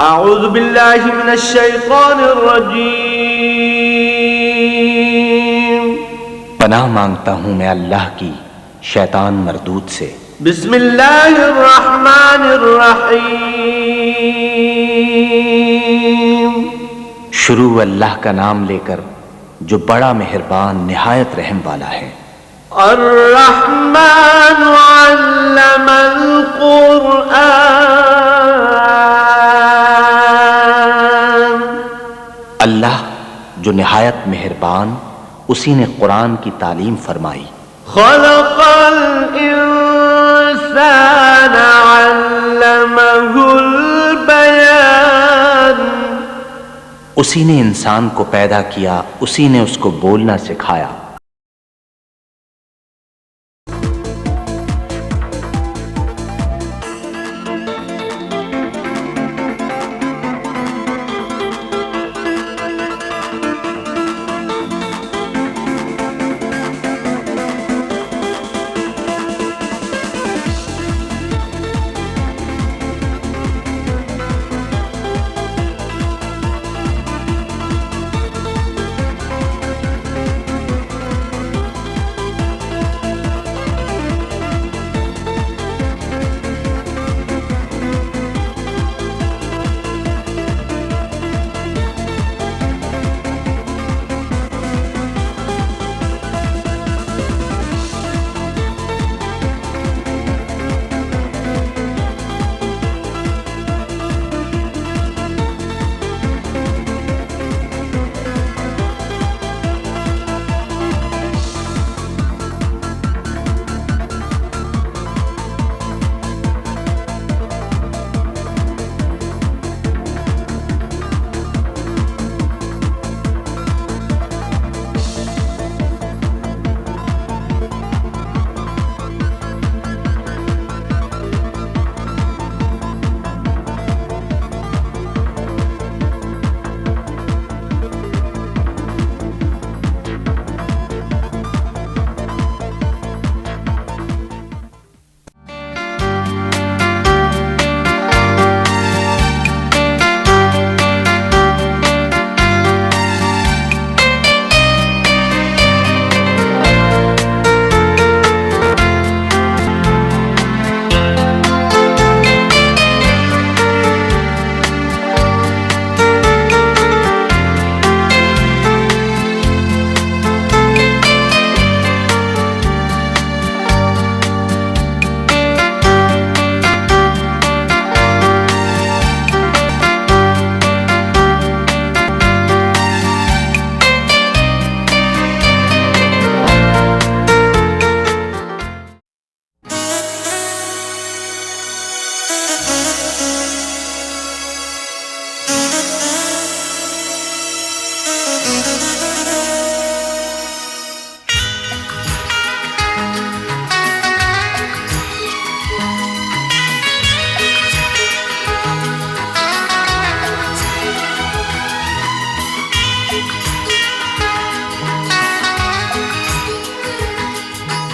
अऊज़ु बिल्लाहि मिनश शैतानिर रजीम। पनाह मांगता हूँ मैं अल्लाह की शैतान मरदूद से। बिस्मिल्लाहिर रहमानिर रहीम। शुरू अल्लाह का नाम लेकर जो बड़ा मेहरबान निहायत रहम वाला है। अर्रहमान अल्लमल कुरआन। अल्लाह जो निहायत मेहरबान, उसी ने कुरान की तालीम फरमाई। खलक़ल इंसान अल्लमहुल बयान। उसी ने इंसान को पैदा किया, उसी ने उसको बोलना सिखाया।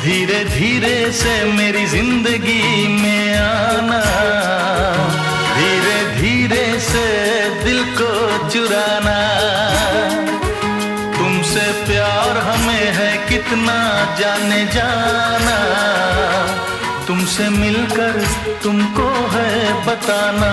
धीरे धीरे से मेरी जिंदगी में आना, धीरे धीरे से दिल को चुराना। तुमसे प्यार हमें है कितना जाने जाना, तुमसे मिलकर तुमको है बताना।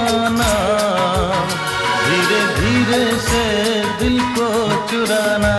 पाना, धीरे धीरे से दिल को चुराना।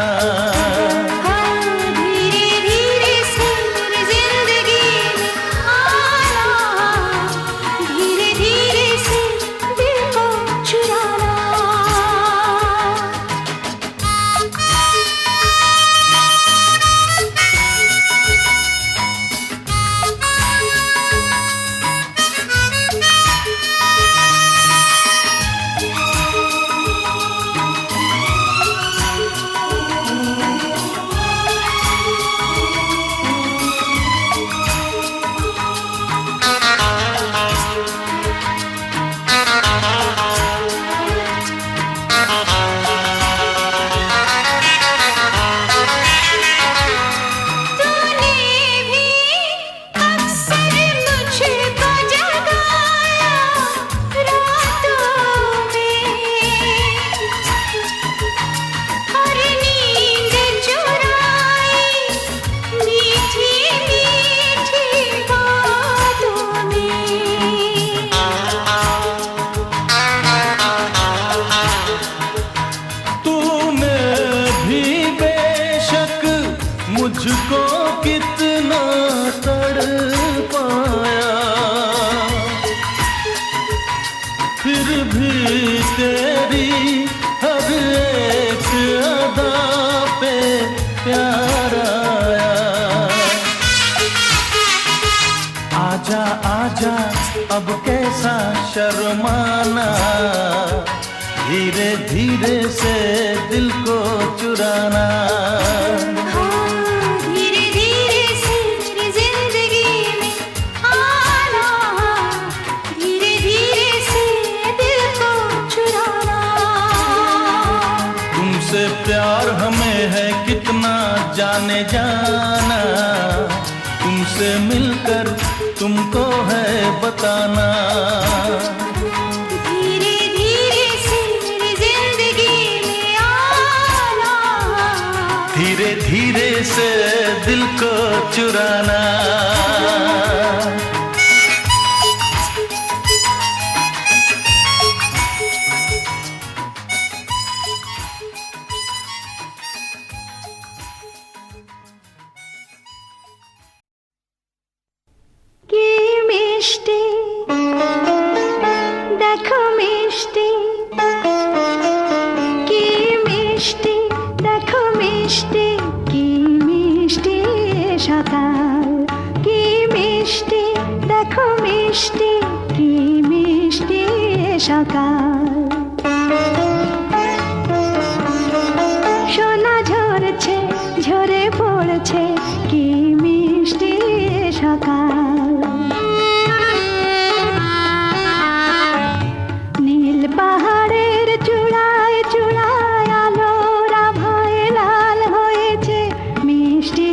मुझको कितना तड़पाया, फिर भी तेरी हर एक अदा पे प्यार आया। आजा आजा अब कैसा शर्माना, धीरे धीरे से दिल को चुराना। तुमसे प्यार हमें है कितना जाने जाना, तुमसे मिलकर तुमको है बताना। धीरे धीरे से मेरी जिंदगी में आना, धीरे धीरे से दिल को चुराना। देखो मिष्टी, की मिष्टी, देखो मिष्टी, की मिष्टी सकाल, की मिष्टी, देखो मिष्टी, की मिष्टी सकाल। সোনা ঝরছে ঝরে পড়ছে, কি মিষ্টি সকাল। নীল পাহাড়ের চূড়ায় চূড়ায় আলোর আভায় লাল হয়েছে মিষ্টি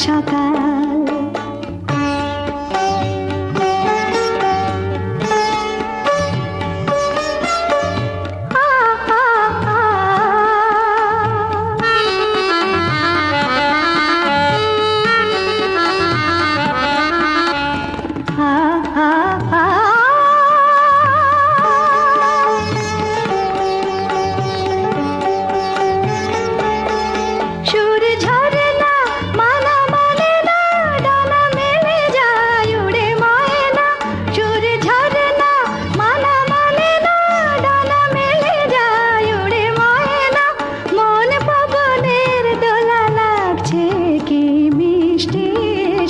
সকাল।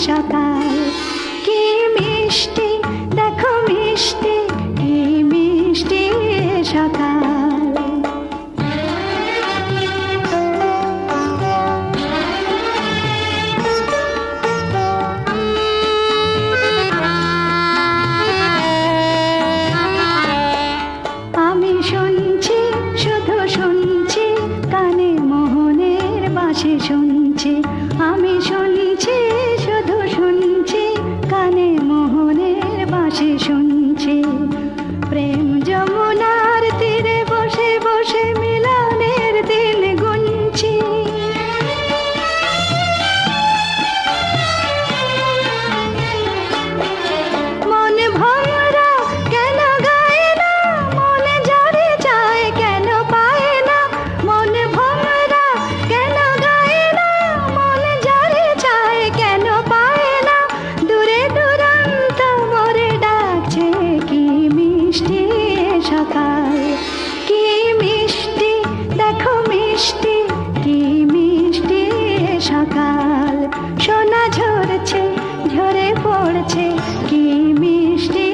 সকাল, কি মিষ্টি, দেখো মিষ্টি, কি মিষ্টি সকাল। আমি শুনছি, শুধু শুনছি, কানে মোহনের বাঁশি শুনছি। আমি শুনছি, শুধু শুনছি, কানে মোহনের বাঁশি শুনছি। প্রেম যমুনার তীরে বসে বসে মিলনের দিন গুনছি। মন ভমরা কেন গায় না সকাল কি মিষ্টি দেখো মিষ্টি কি মিষ্টি সকাল সোনা ঝরছে ঝরে পড়ছে কি মিষ্টি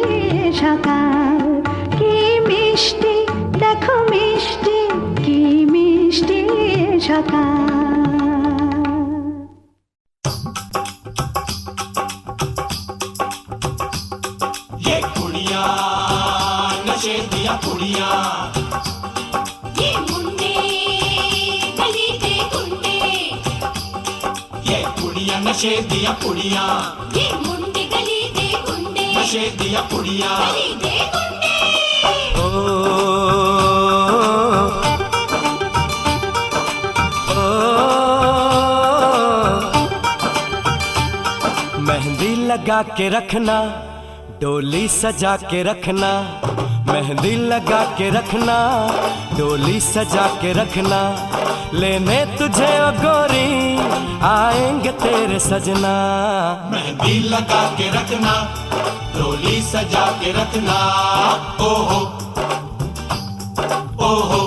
সকাল কি মিষ্টি দেখো মিষ্টি কি মিষ্টি সকাল ये कुड़िया नशे दिया कुड़िया ये मुंडे गली दे गुंडे ये कुड़िया नशे दिया कुड़िया ये मुंडे गली दे गुंडे नशे दिया कुड़िया गली दे गुंडे ओ, ओ, मेहंदी लगा के रखना डोली सजा के रखना मेहंदी लगा के रखना डोली सजा के रखना लेने तुझे ओ गोरी आएंगे तेरे सजना मेहंदी लगा के रखना डोली सजा के रखना ओहो ओहो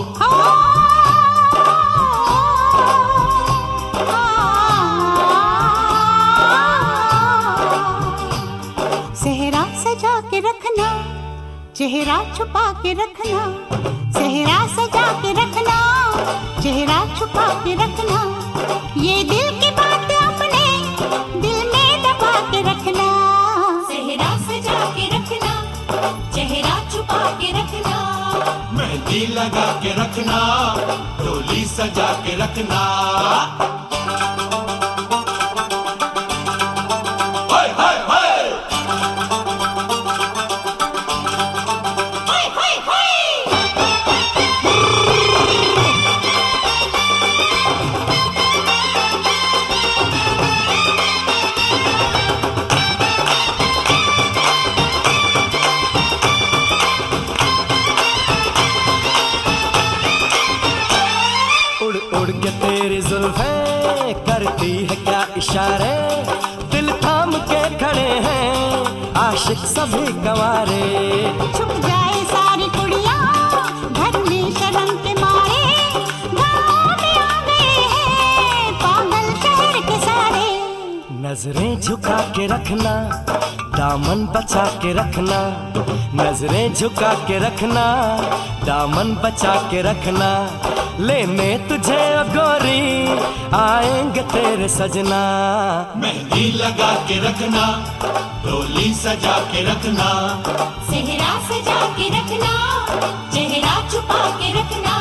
सेहरा सजा के रखना चेहरा छुपा के रखना सेहरा सजा के रखना चेहरा छुपा के रखना ये दिल की बात अपने दिल में दबा के रखना सेहरा सजा के रखना चेहरा छुपा के रखना मेहंदी लगा के रखना डोली सजा के रखना हाय हाय हाय हाय हाय हाय उड़ उड़ के तेरी जुल्फें करती है क्या इशारे दिल थाम के खड़े हैं आशिक सभी गवारे छुप जाए सारी कुड़ियाँ घर में शर्म के मारे गाँव में आ गए हैं पागल शहर के सारे नजरें झुका के रखना दामन बचा के रखना नजरें झुका के रखना दामन बचा के रखना लेने तुझे ओ गोरी आएंगे तेरे सजना मेहंदी लगा के रखना डोली सजा के रखना सेहरा सजा के रखना चेहरा छुपा के रखना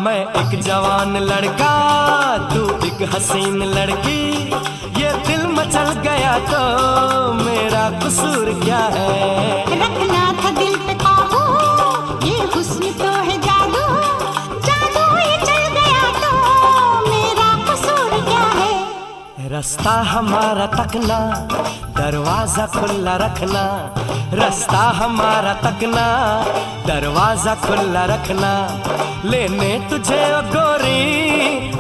मैं एक जवान लड़का तू एक हसीन लड़की ये दिल मचल गया तो मेरा कसूर क्या है रखना था दिल पे काबू ये हुस्न तो है जादू जादू ये चल गया तो मेरा कसूर क्या है रास्ता हमारा तकना दरवाजा खुला रखना रास्ता हमारा तकना दरवाजा खुला रखना लेने तुझे ओ गोरी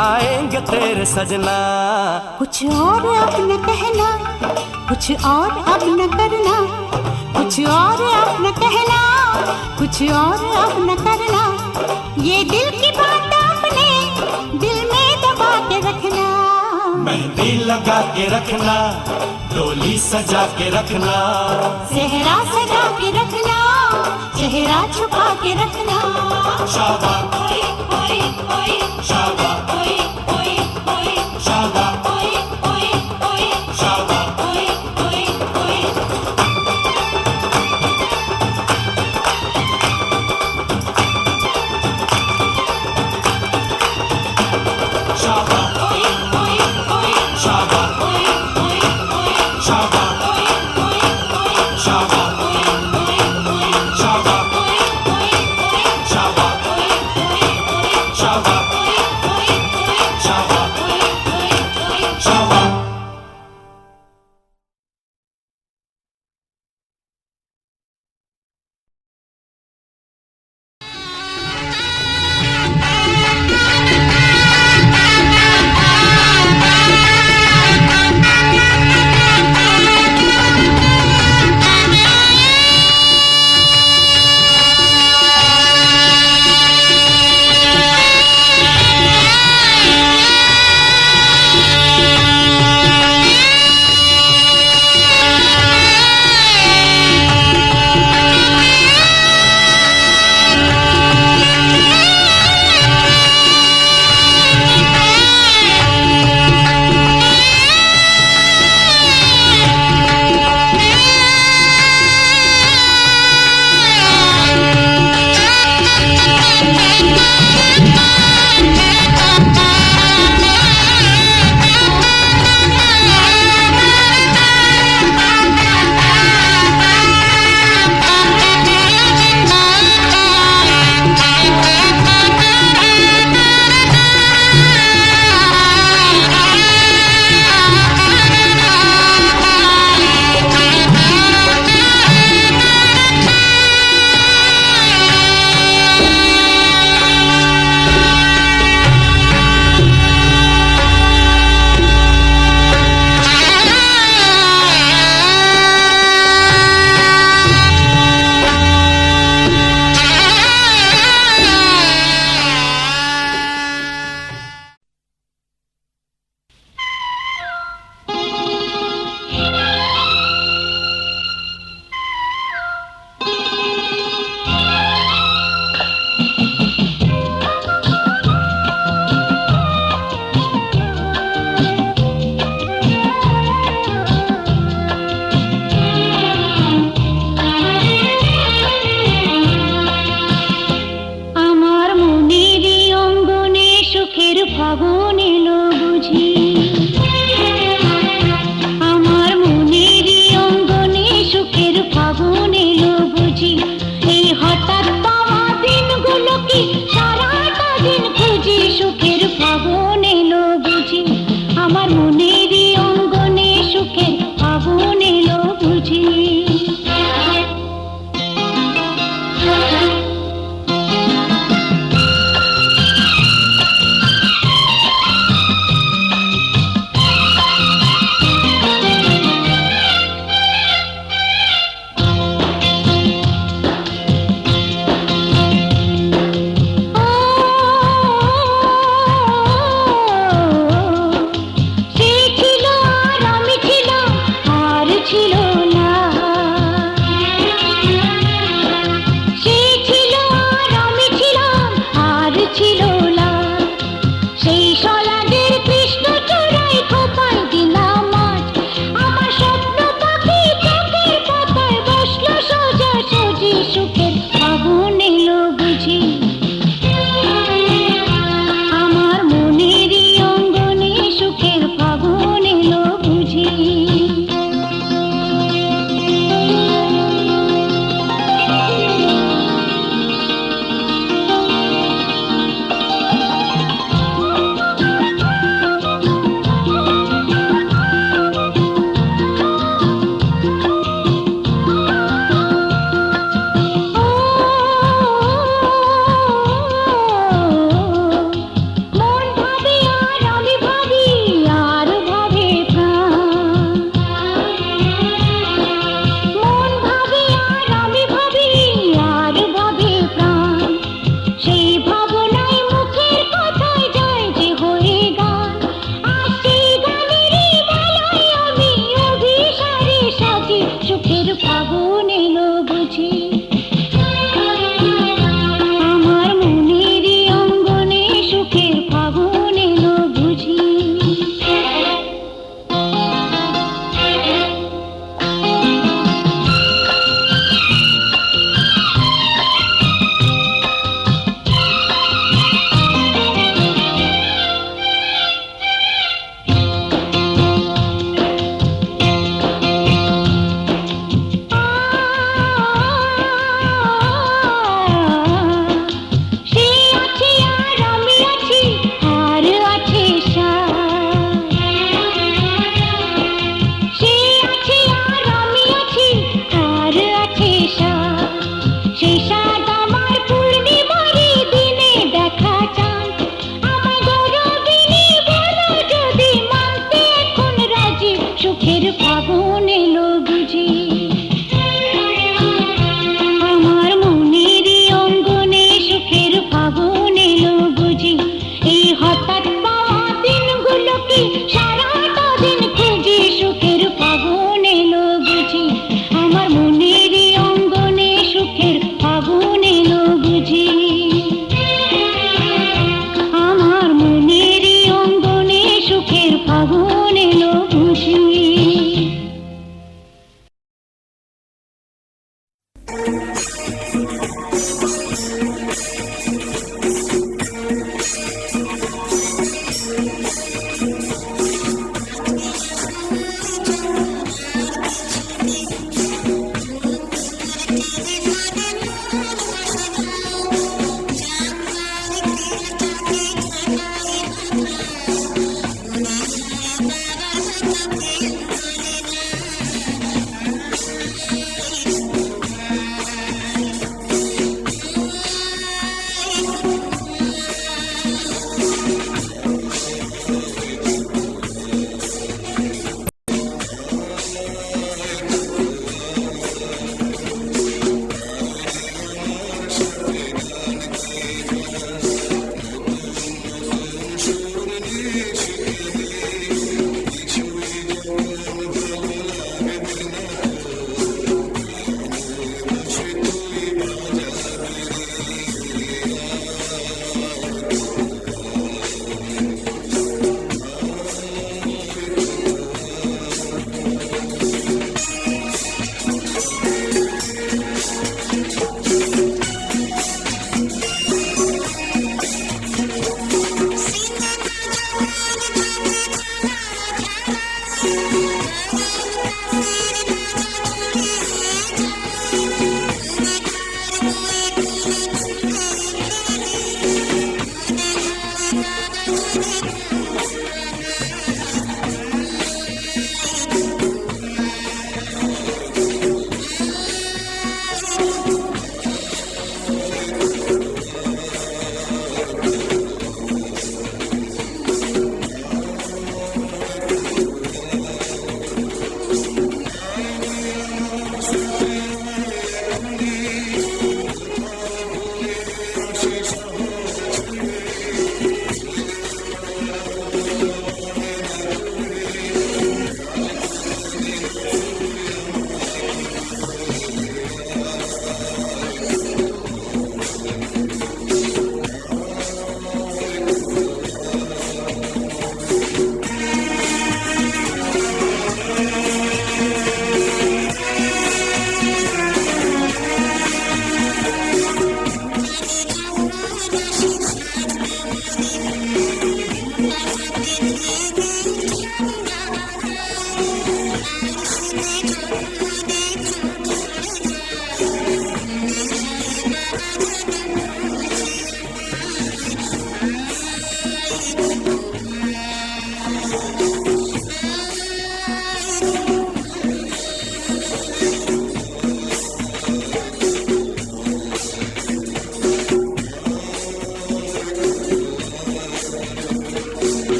आएंगे तेरे सजना कुछ और अब न कहना कुछ और अब न करना कुछ और अब न कहना कुछ और अब न करना ये दिल की बात अपने दिल में दबा के रखना मेहंदी लगा के रखना डोली सजा के रखना सेहरा सजा के रखना चेहरा छुपा के रखना शाबा ओए ओए ओए शाबा ओए ओए ओए शाबा ओए ओए ओए शाबा ओए ओए ओए शाबा ओए ओए ओए शाबा ओए ओए ओए शाबा ओए ओए ओए शाबा ओए ओए ओए शाबा ओए ओए ओए शाबा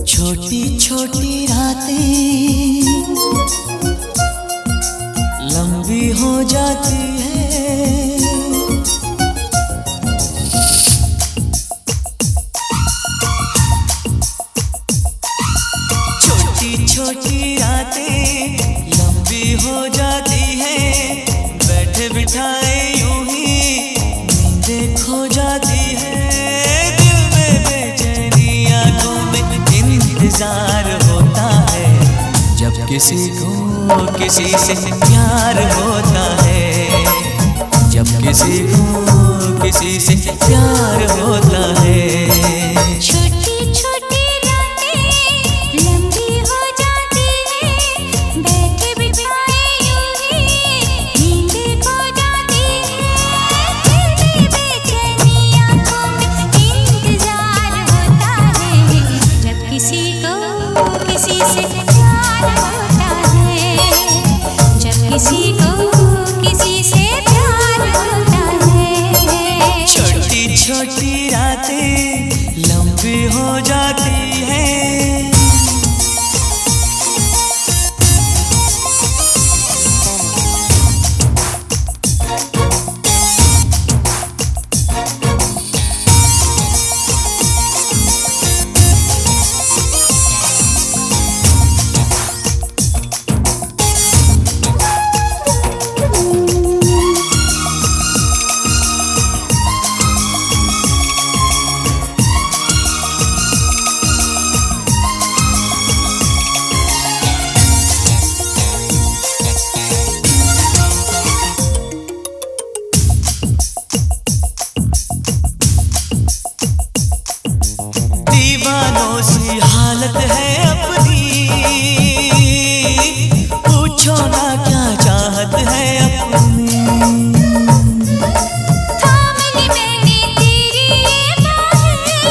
छोटी छोटी रातें लंबी हो जाती है, छोटी छोटी रातें लंबी हो जाती है, बैठे बिठाए यूं ही नींदें खो जाती है, दिल में बेचैनी आंखों में इंतजार होता है, जब किसी को किसी से प्यार होता है, जब किसी को किसी से प्यार होता है। छोटी छोटी रातें लंबी हो जाती है, बैठे बिठाए यूं ही नींदें खो जाती है, दिल में बेचैनी आंखों में इंतजार होता है, जब किसी को किसी से प्यार होता है, जब किसी को किसी से प्यार होता है। छोटी छोटी रातें लंबी हो जाती है। दीवानों सी हालत है अपनी, पूछो ना क्या चाहत है अपनी। थामली मैंने तेरी ये बाहें,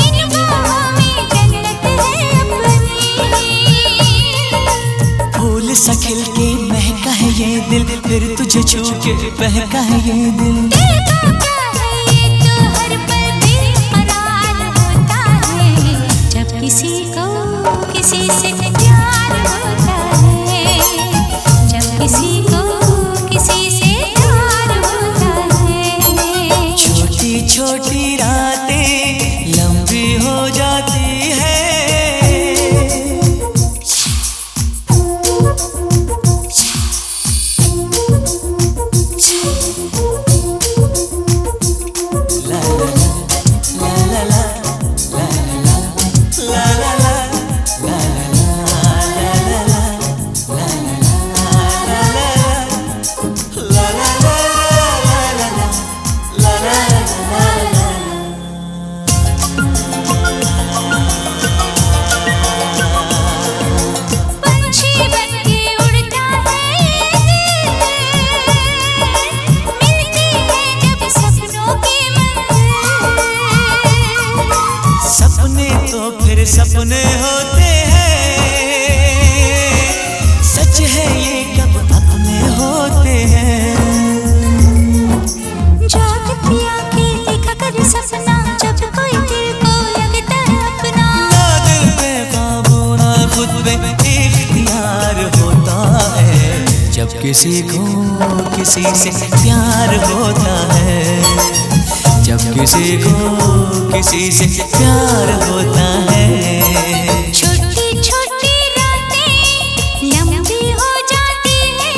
इन बाहों में जन्नत है अपनी। फूल सा खिल के महका है ये दिल, फिर तुझे छू के बहका है ये दिल। दिल का क्या है ये तो हर पल बेकरार होता है, जब किसी को किसी से प्यार होता है, जब किसी को किसी से प्यार होता है। छोटी छोटी रातें लंबी हो जाती है। ला ला ला ला ला ला ला ला पंछी बनके उड़ता है ये दिल, मिलती है जब सपनों की मंजिल। सपने तो फिर सपने होते हैं, सच है ये कब अपने होते हैं। जागती आंखें देखा कर सपना, जब कोई दिल को लगता है अपना। ना दिल पे काबू ना खुद पे इख्तियार होता है, जब किसी को किसी से प्यार होता है, जब किसी को किसी से प्यार होता है। छोटी छोटी रातें लंबी हो जाती है,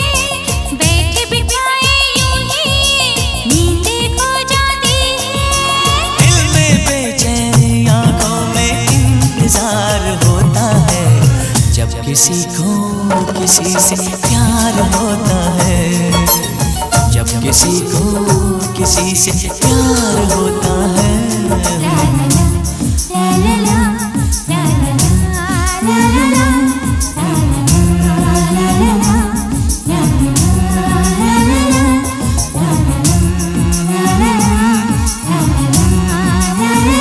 बैठे बिठाए यूं ही नींदें खो जाती है। दिल में बेचैनी आंखों में इंतजार होता है, जब किसी को किसी से प्यार होता है, जब किसी को किसी से प्यार होता है। La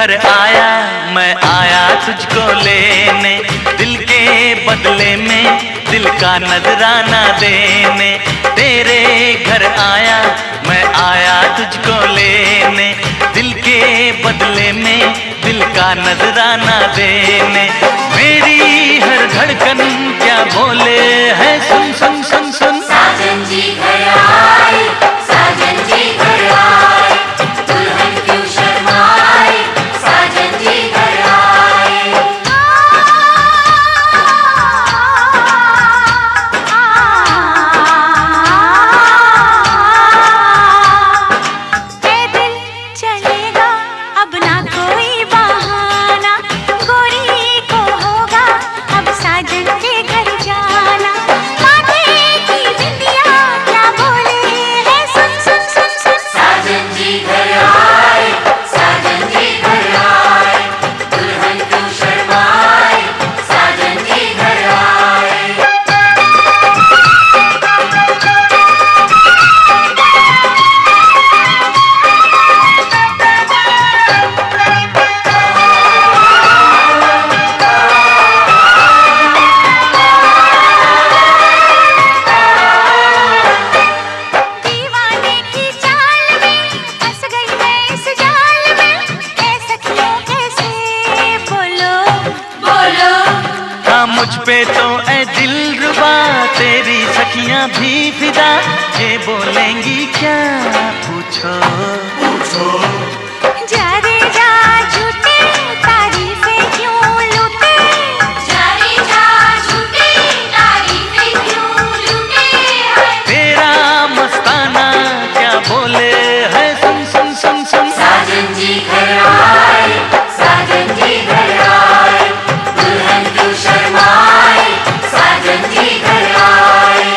घर आया मैं आया तुझको लेने, दिल के बदले में दिल का नजराना देने। तेरे घर आया मैं आया तुझको लेने, दिल के बदले में दिल का नजराना देने। मेरी हर धड़कन क्या बोले है सुन सुन सुन सुन। साजन जी घर आए बोलेंगी क्या पूछो जा रे जा झूठे तारीफें क्यों लूटे, जा रे जा झूठे तारीफें क्यों लूटे। तेरा मस्ताना क्या बोले है सुन सुन सुन सुन। साजन जी घर आए, साजन जी घर आए, दुल्हन क्यों शर्माए, साजन जी घर आए।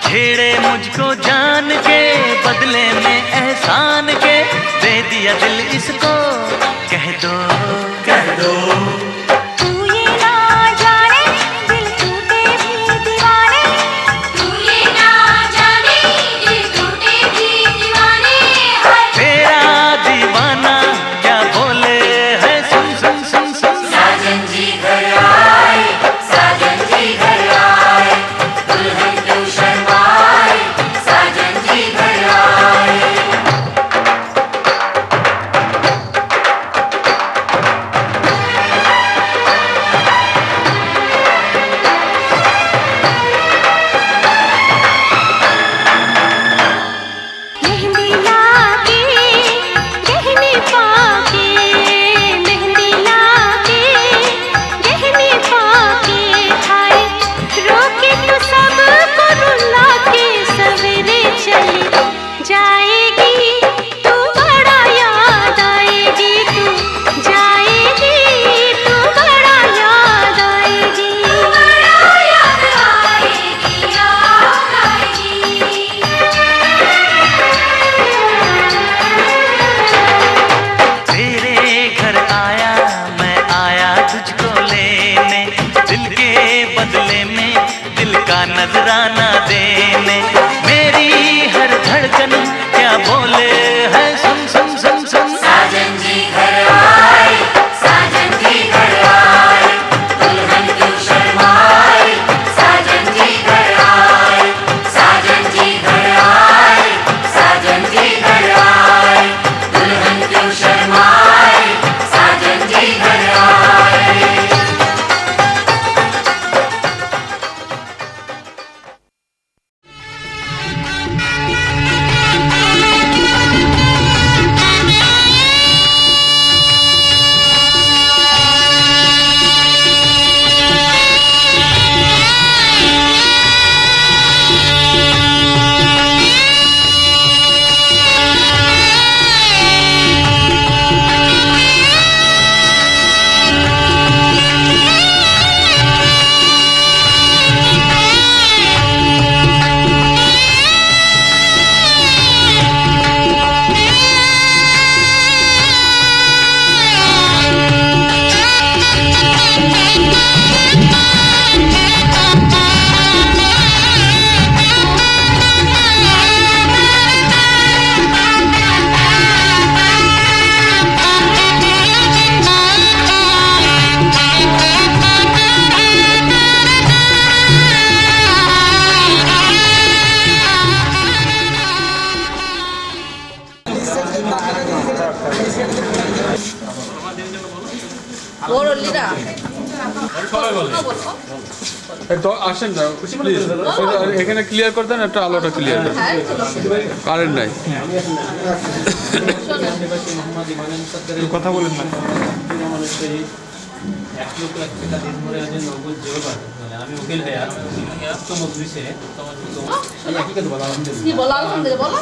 छेड़े मुझको जान के बदले में एहसान के, दे दिया दिल इसको कह दो कह दो। तू ये ना जाने दिल टूटे भी दीवाने, तू ये ना जाने दिल टूटे भी दीवाने। तेरा दीवाना क्या बोले है सुन सुन सुन सुन। साजन जी घर आए, साजन जी घर आए, दुल्हन क्यों शर्माए, साजन जी घर आए। मेहंदी लाके गहने पाके, मेहंदी लाके गहने पाके, हाय रोके तो सबको रुला के सवेरे चली जाएगी, तू बड़ा याद आएगी, तू जाएगी, तू बड़ा याद आएगी, बड़ा याद आएगी, याद आएगी। तेरे घर आया मैं आया तुझको लेने, दिल के बदले में दिल का नजराना देने। मेरी हर धड़कन क्या बोले है सुन सुन सुन सुन। साजन जी घर आए, साजन जी घर आए, दुल्हन क्यों शर्माए, साजन जी घर आए, साजन जी घर आए, साजन जी घर आए, दुल्हन क्यों शर्माए, साजन जी घर आए। তো আসেন না প্লিজ, এখানে ক্লিয়ার করে দেন, একটা আলোটা ক্লিয়ার দেন, কারেন্ট নাই। কথা বলেন না। আমি উকিল ভাইয়া তো মজলিসে তোমার কি বলা আলহামদুলিল্লাহ বলো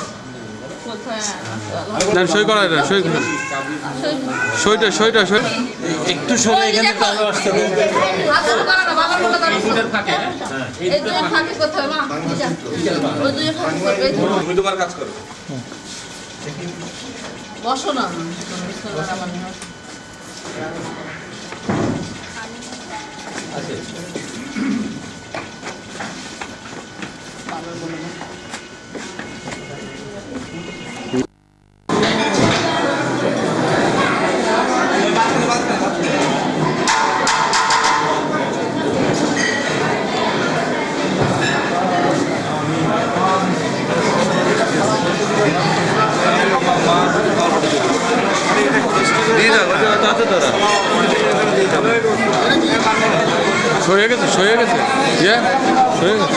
না সই করা এটা সই সইটা সইটা সই একটু সরে এখানে তাহলে আসতে হবে দুবার কাজ করো বসো না সয়ে গেছে সয়ে গেছে সয়ে গেছে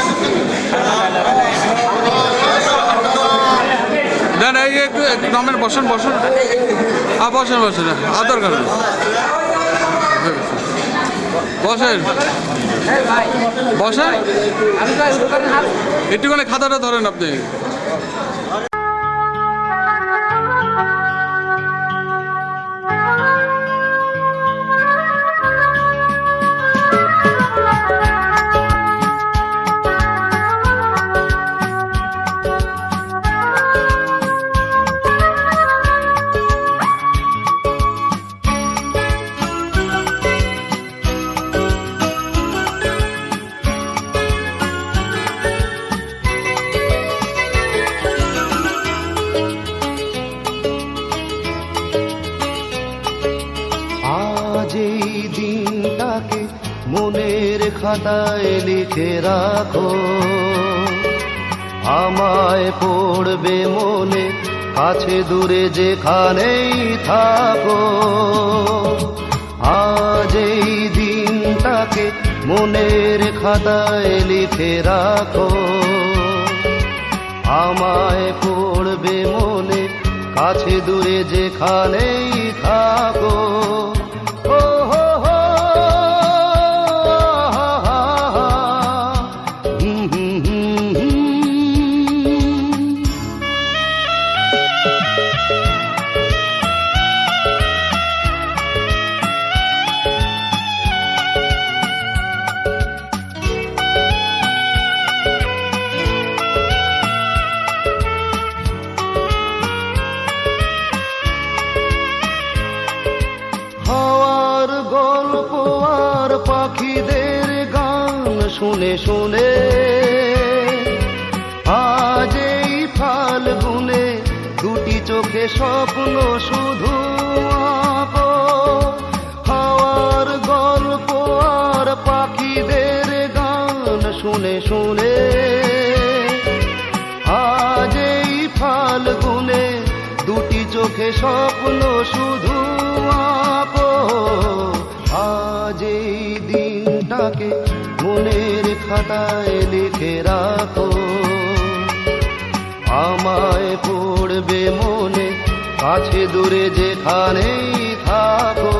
না না এই একটু নামের বসেন বসেন বসেন বসেন আদর করেন বসেন বসেন একটুখানি খাতাটা ধরেন আপনি মনের খাতায় লিখে রাখো আমায় পড়বে মনে কাছে দূরে যেখানেই থাকো আজ এই দিনটাকে মনের খাতায় লিখে রাখো আমায় পড়বে মনে কাছে দূরে যেখানেই থাকো পাখিদের গান শুনে শুনে আজ এই ফাল্গুনে দুটি চোখে স্বপ্ন শুধু আঁকো হাওয়ার গল্প আর পাখিদের গান শুনে শুনে আজ এই ফাল্গুনে দুটি চোখে স্বপ্ন শুধু আঁকো আজ এই দিনটাকে মনের খাতায় লিখে রাখো আমায় পড়বে মনে কাছে দূরে যেখানেই থাকো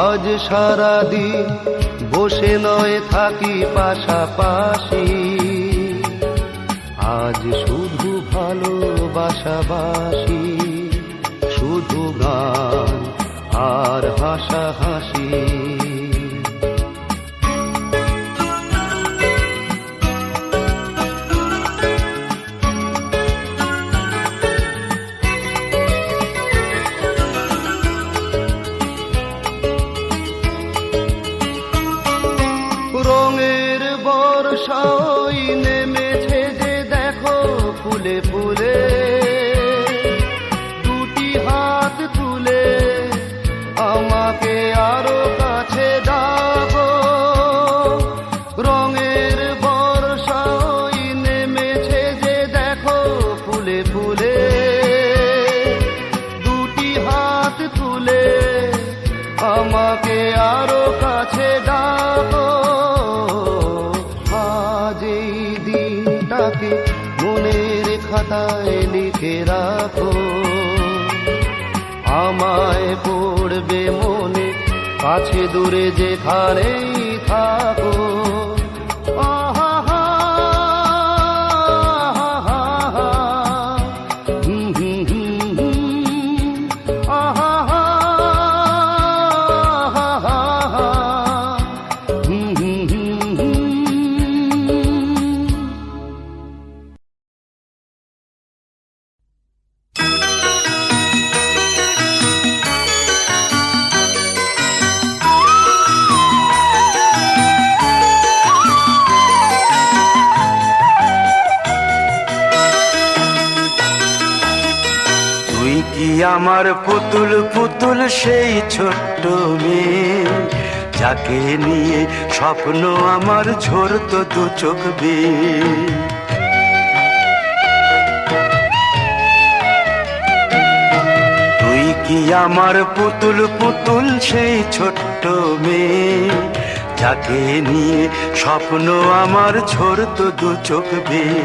আজ সারাদিন বসে নয় থাকি পাশাপাশি আজ শুধু ভালোবাসাবাসি শুধু গান আর হাসাহাসি রঙের বর্ষায় নেমেছে যে দেখো ফুলে ফুলে দুটি হাত তুলে আমাকে আরো কাছে পড়বে মনে, কাছে দূরে যেখানেই থাকো। আমার পুতুল পুতুল সেই ছোট্ট মেয়ে, যাকে নিয়ে স্বপ্ন আমার ঝরতো দু চোখ বেয়ে। তুই কি আমার পুতুল পুতুল সেই ছোট্ট মেয়ে, যাকে নিয়ে স্বপ্ন আমার ঝরতো দু চোখ বেয়ে।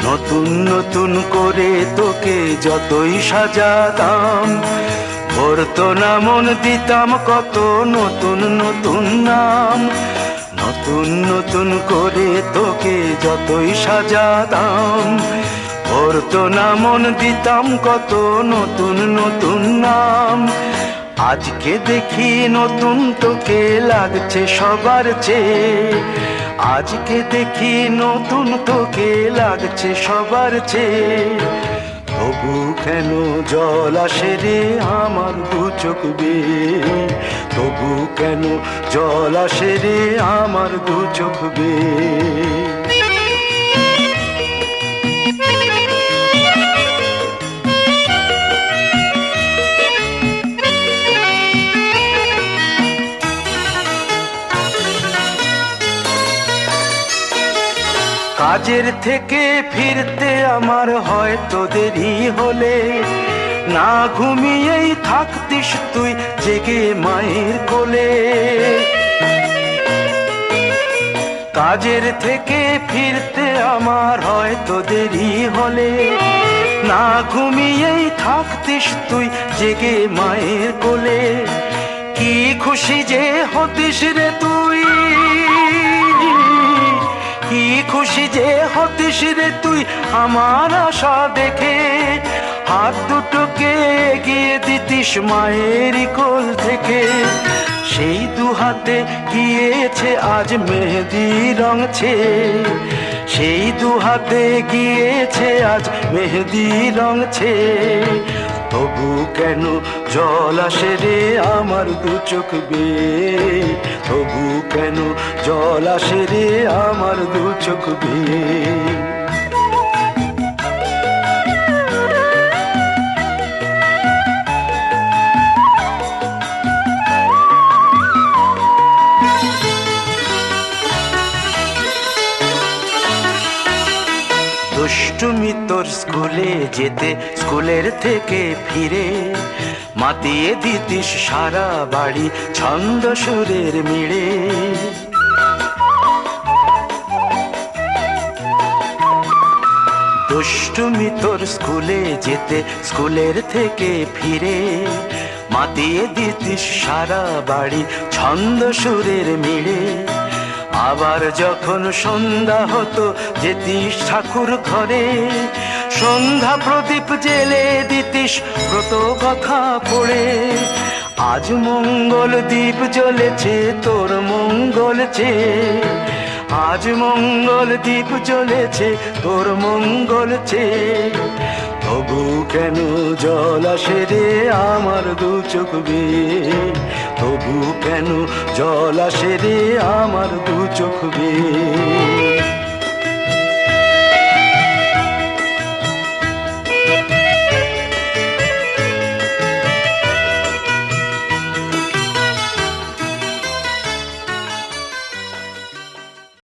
নতুন নতুন করে তোকে যতই সাজাতাম, ভরতো না মন দিতাম কত নতুন নতুন নাম। নতুন নতুন করে তোকে যতই সাজাতাম, ভরতো না মন দিতাম কত নতুন নতুন নাম। আজকে দেখি নতুন তোকে লাগছে সবার চেয়ে, আজকে দেখি নতুন তোকে লাগছে সবার চেয়ে। তবু কেন জল আসে রে আমার দু চোখ বেয়ে, তবু কেন জল আসে রে আমার দু চোখ বেয়ে। কাজের থেকে ফিরতে আমার হয়তো দেরি হলে, না ঘুমিয়েই থাকতিস তুই জেগে মায়ের কোলে। কাজের থেকে ফিরতে আমার হয়তো দেরি হলে, না ঘুমিয়েই থাকতিস তুই জেগে মায়ের কোলে। কি খুশি যে হতিস রে তুই, কি খুশি যে হতিস রে তুই আমার আশা দেখে। হাত দুটোকে এগিয়ে দিতিস মায়ের কোল থেকে, সেই দু হাতে গিয়েছে আজ মেহেদি রং ছেয়ে। সেই দু হাতে গিয়েছে আজ মেহেদি রং ছেয়ে। তবু কেন জল আসে রে আমার দু চোখ বেয়ে, তবু কেন জল আসে রে আমার দু চোখ বেয়ে। দুষ্টুমি তোর স্কুলে যেতে, স্কুলের থেকে ফিরে মাতিয়ে দিতিস সারা বাড়ি ছন্দ সুরের মিড়ে। দুষ্টুমি তোর স্কুলে যেতে, স্কুলের থেকে ফিরে মাতিয়ে দিতিস সারা বাড়ি ছন্দ সুরের মিড়ে। আবার যখন সন্ধ্যা হতো যেতিস ঠাকুর ঘরে, সন্ধ্যা প্রদীপ জেলে দিতিস ব্রত কথা পড়ে। আজ মঙ্গল দ্বীপ জ্বলেছে তোর মঙ্গল চেয়ে, আজ মঙ্গল দ্বীপ জ্বলেছে তোর মঙ্গল চেয়ে। তবু কেন জল আসে রে আমার দু চোখ বেয়ে, তবু কেন জল আসে রে আমার দু চোখ বেয়ে।